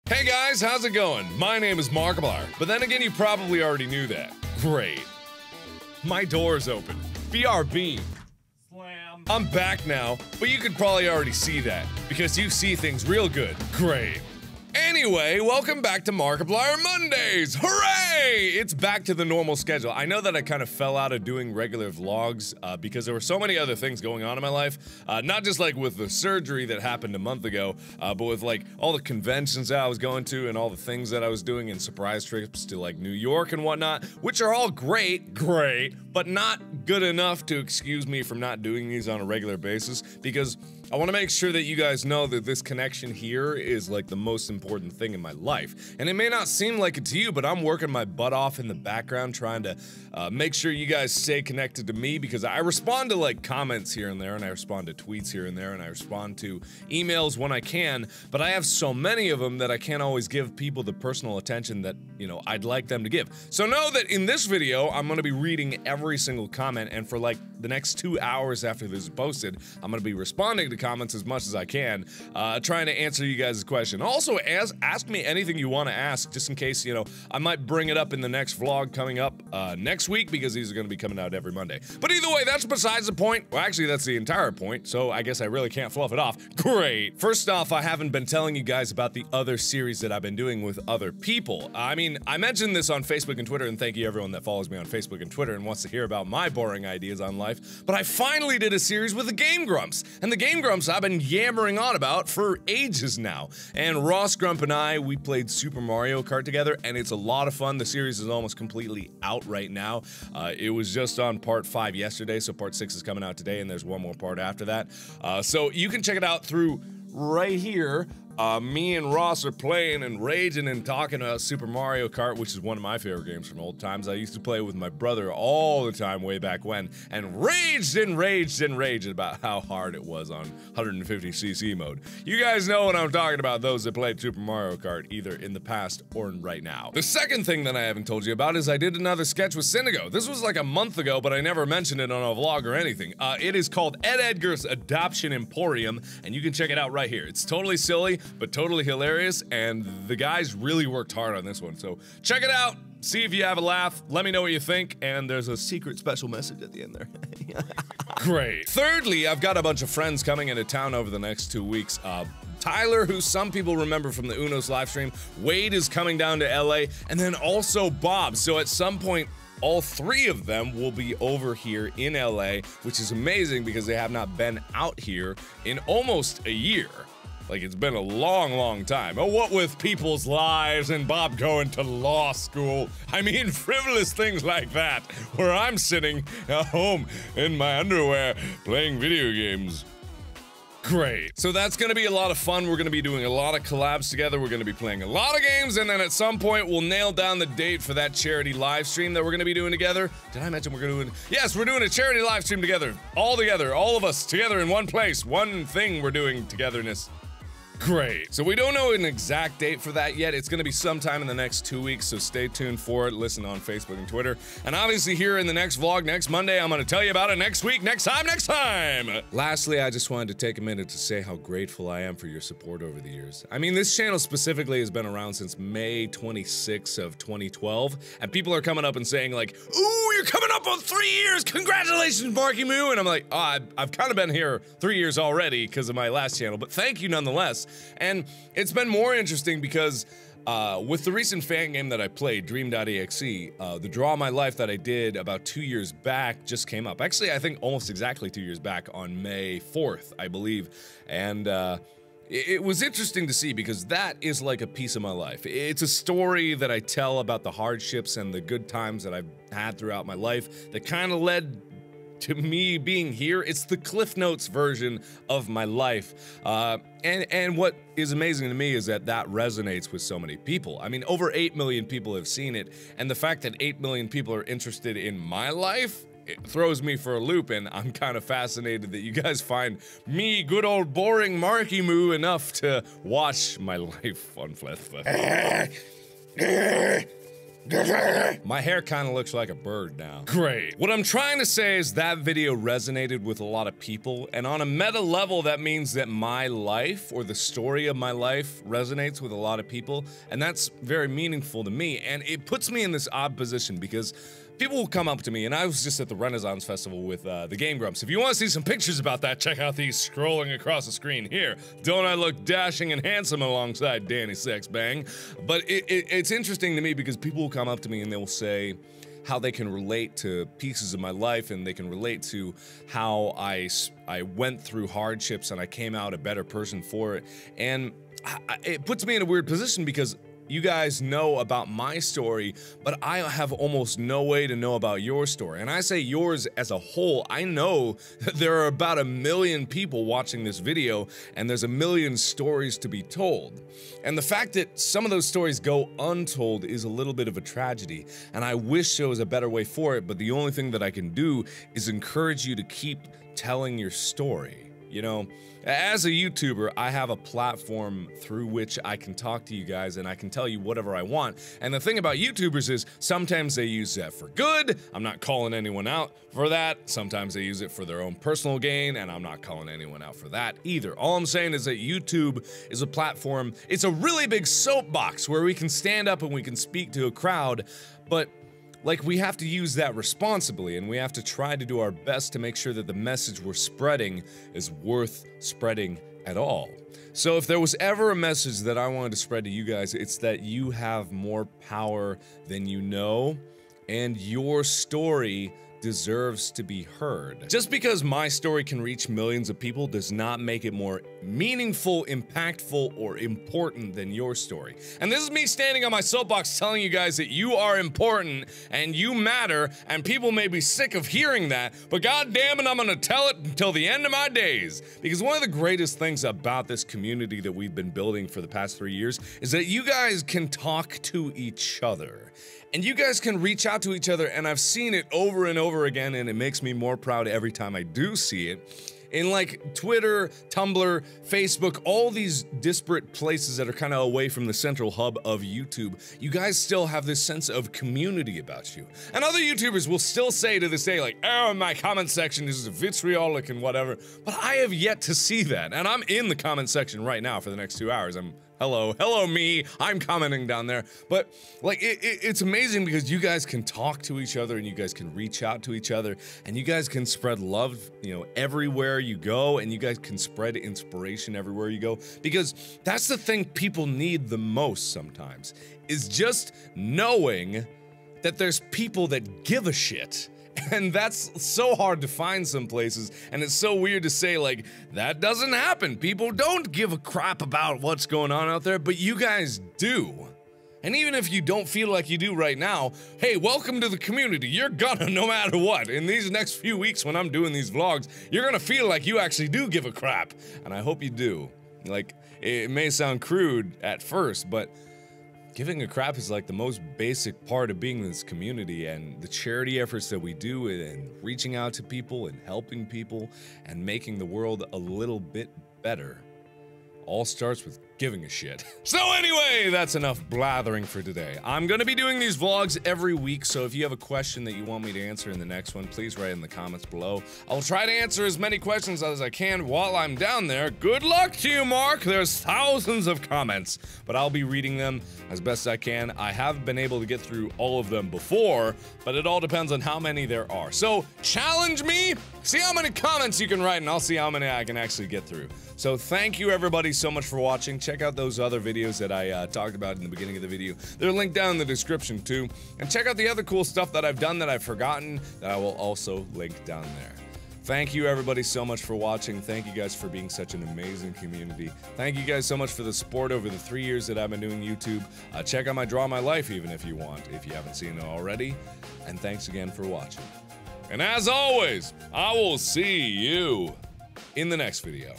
Hey guys, how's it going? My name is Markiplier, but then again, you probably already knew that. Great. My door's open. BRB. Slam. I'm back now, but you could probably already see that, because you see things real good. Great. Anyway, welcome back to Markiplier Mondays! Hooray! It's back to the normal schedule. I know that I kind of fell out of doing regular vlogs because there were so many other things going on in my life. Not just like with the surgery that happened a month ago, but with like all the conventions that I was going to and all the things that I was doing and surprise trips to like New York and whatnot, which are all great, but not good enough to excuse me from not doing these on a regular basis because I want to make sure that you guys know that this connection here is like the most important thing in my life. And it may not seem like it to you, but I'm working my butt off in the background trying to make sure you guys stay connected to me because I respond to like comments here and there, and I respond to tweets here and there, and I respond to emails when I can, but I have so many of them that I can't always give people the personal attention that, you know, I'd like them to give. So know that in this video, I'm going to be reading every single comment, and for like the next 2 hours after this is posted, I'm going to be responding to comments as much as I can, trying to answer you guys' question. Also, ask me anything you want to ask, just in case, you know, I might bring it up in the next vlog coming up next week, because these are going to be coming out every Monday. But either way, that's besides the point. Well, actually, that's the entire point, so I guess I really can't fluff it off. Great! First off, I haven't been telling you guys about the other series that I've been doing with other people. I mean, I mentioned this on Facebook and Twitter, and thank you everyone that follows me on Facebook and Twitter and wants to hear about my boring ideas on life, but I finally did a series with the Game Grumps, and the Game Grumps I've been yammering on about for ages now. And Ross Grump and I, we played Super Mario Kart together, and it's a lot of fun. The series is almost completely out right now. It was just on part 5 yesterday, so part 6 is coming out today, and there's one more part after that. So you can check it out through right here. Me and Ross are playing and raging and talking about Super Mario Kart, which is one of my favorite games from old times. I used to play with my brother all the time way back when, and raged about how hard it was on 150cc mode. You guys know what I'm talking about, those that played Super Mario Kart either in the past or right now. The second thing that I haven't told you about is I did another sketch with Synago. This was like a month ago, but I never mentioned it on a vlog or anything. It is called Ed Edgar's Adoption Emporium, and you can check it out right here. It's totally silly, but totally hilarious, and the guys really worked hard on this one. So check it out, see if you have a laugh, let me know what you think, and there's a secret special message at the end there. Great. Thirdly, I've got a bunch of friends coming into town over the next 2 weeks. Tyler, who some people remember from the Unos livestream, Wade is coming down to LA, and then also Bob. So at some point, all 3 of them will be over here in LA, which is amazing because they have not been out here in almost a year. Like, it's been a long time. Oh, what with people's lives and Bob going to law school. I mean, frivolous things like that, where I'm sitting at home in my underwear playing video games. Great. So that's gonna be a lot of fun. We're gonna be doing a lot of collabs together. We're gonna be playing a lot of games, and then at some point we'll nail down the date for that charity live stream that we're gonna be doing together. Did I mention we're gonna do it? Yes, we're doing a charity live stream together. All of us together in one place. One thing we're doing togetherness. Great. So we don't know an exact date for that yet. It's going to be sometime in the next 2 weeks, so stay tuned for it. Listen on Facebook and Twitter. And obviously here in the next vlog next Monday, I'm going to tell you about it next week, next time! Lastly, I just wanted to take a minute to say how grateful I am for your support over the years. I mean, this channel specifically has been around since May 26 of 2012, and people are coming up and saying like, ooh, you're coming up on 3 years! Congratulations, Marky Moo! And I'm like, oh, I've kind of been here 3 years already because of my last channel, but thank you nonetheless. And it's been more interesting because with the recent fan game that I played, Dream.exe, the Draw My Life that I did about 2 years back just came up. Actually, I think almost exactly 2 years back on May 4th, I believe. And it was interesting to see because that is like a piece of my life. It's a story that I tell about the hardships and the good times that I've had throughout my life that kind of led to me being here. It's the Cliff Notes version of my life. And what is amazing to me is that that resonates with so many people. I mean, over 8 million people have seen it, and the fact that 8 million people are interested in my life, it throws me for a loop, and I'm kind of fascinated that you guys find me, good old boring Marky Moo, enough to watch my life on Flethfleth. My hair kind of looks like a bird now. Great. What I'm trying to say is that video resonated with a lot of people, and on a meta level, that means that my life, or the story of my life, resonates with a lot of people, and that's very meaningful to me, and it puts me in this odd position because people will come up to me, and I was just at the Renaissance Festival with the Game Grumps. If you want to see some pictures about that, check out these scrolling across the screen here. Don't I look dashing and handsome alongside Danny Sexbang? But it's interesting to me because people will come up to me and they will say how they can relate to pieces of my life, and they can relate to how I went through hardships and I came out a better person for it. And it puts me in a weird position because you guys know about my story, but I have almost no way to know about your story. And I say yours as a whole. I know that there are about 1 million people watching this video, and there's 1 million stories to be told. And the fact that some of those stories go untold is a little bit of a tragedy, and I wish there was a better way for it, but the only thing that I can do is encourage you to keep telling your story. You know, as a YouTuber, I have a platform through which I can talk to you guys and I can tell you whatever I want. And the thing about YouTubers is sometimes they use that for good. I'm not calling anyone out for that. Sometimes they use it for their own personal gain, and I'm not calling anyone out for that either. All I'm saying is that YouTube is a platform. It's a really big soapbox where we can stand up and we can speak to a crowd, but like, we have to use that responsibly, and we have to try to do our best to make sure that the message we're spreading is worth spreading at all. So if there was ever a message that I wanted to spread to you guys, it's that you have more power than you know, and your story deserves to be heard. Just because my story can reach millions of people does not make it more meaningful, impactful, or important than your story. And this is me standing on my soapbox telling you guys that you are important and you matter, and people may be sick of hearing that, but god damn it, I'm gonna tell it until the end of my days. Because one of the greatest things about this community that we've been building for the past 3 years is that you guys can talk to each other. And you guys can reach out to each other, and I've seen it over and over again, and it makes me more proud every time I do see it. In like Twitter, Tumblr, Facebook, all these disparate places that are kind of away from the central hub of YouTube, you guys still have this sense of community about you. And other YouTubers will still say to this day, like, oh, my comment section is vitriolic and whatever, but I have yet to see that. And I'm in the comment section right now for the next 2 hours. Hello me, I'm commenting down there. But like, it's amazing because you guys can talk to each other and you guys can reach out to each other and you guys can spread love, you know, everywhere you go, and you guys can spread inspiration everywhere you go, because that's the thing people need the most sometimes, is just knowing that there's people that give a shit. And that's so hard to find some places, and it's so weird to say, like, that doesn't happen. People don't give a crap about what's going on out there, but you guys do. And even if you don't feel like you do right now, hey, welcome to the community. You're gonna, no matter what. In these next few weeks when I'm doing these vlogs, you're gonna feel like you actually do give a crap. And I hope you do. Like, it may sound crude at first, but giving a crap is like the most basic part of being in this community, and the charity efforts that we do and reaching out to people and helping people and making the world a little bit better all starts with giving a shit. So anyway, that's enough blathering for today. I'm gonna be doing these vlogs every week, so if you have a question that you want me to answer in the next one, please write in the comments below. I'll try to answer as many questions as I can while I'm down there. Good luck to you, Mark! There's thousands of comments, but I'll be reading them as best I can. I have been able to get through all of them before, but it all depends on how many there are. So challenge me, see how many comments you can write, and I'll see how many I can actually get through. So thank you everybody so much for watching. Check out those other videos that I talked about in the beginning of the video. They're linked down in the description too. And check out the other cool stuff that I've done that I've forgotten that I will also link down there. Thank you everybody so much for watching. Thank you guys for being such an amazing community. Thank you guys so much for the support over the 3 years that I've been doing YouTube. Check out my Draw My Life even if you want, if you haven't seen it already. And thanks again for watching. And as always, I will see you in the next video.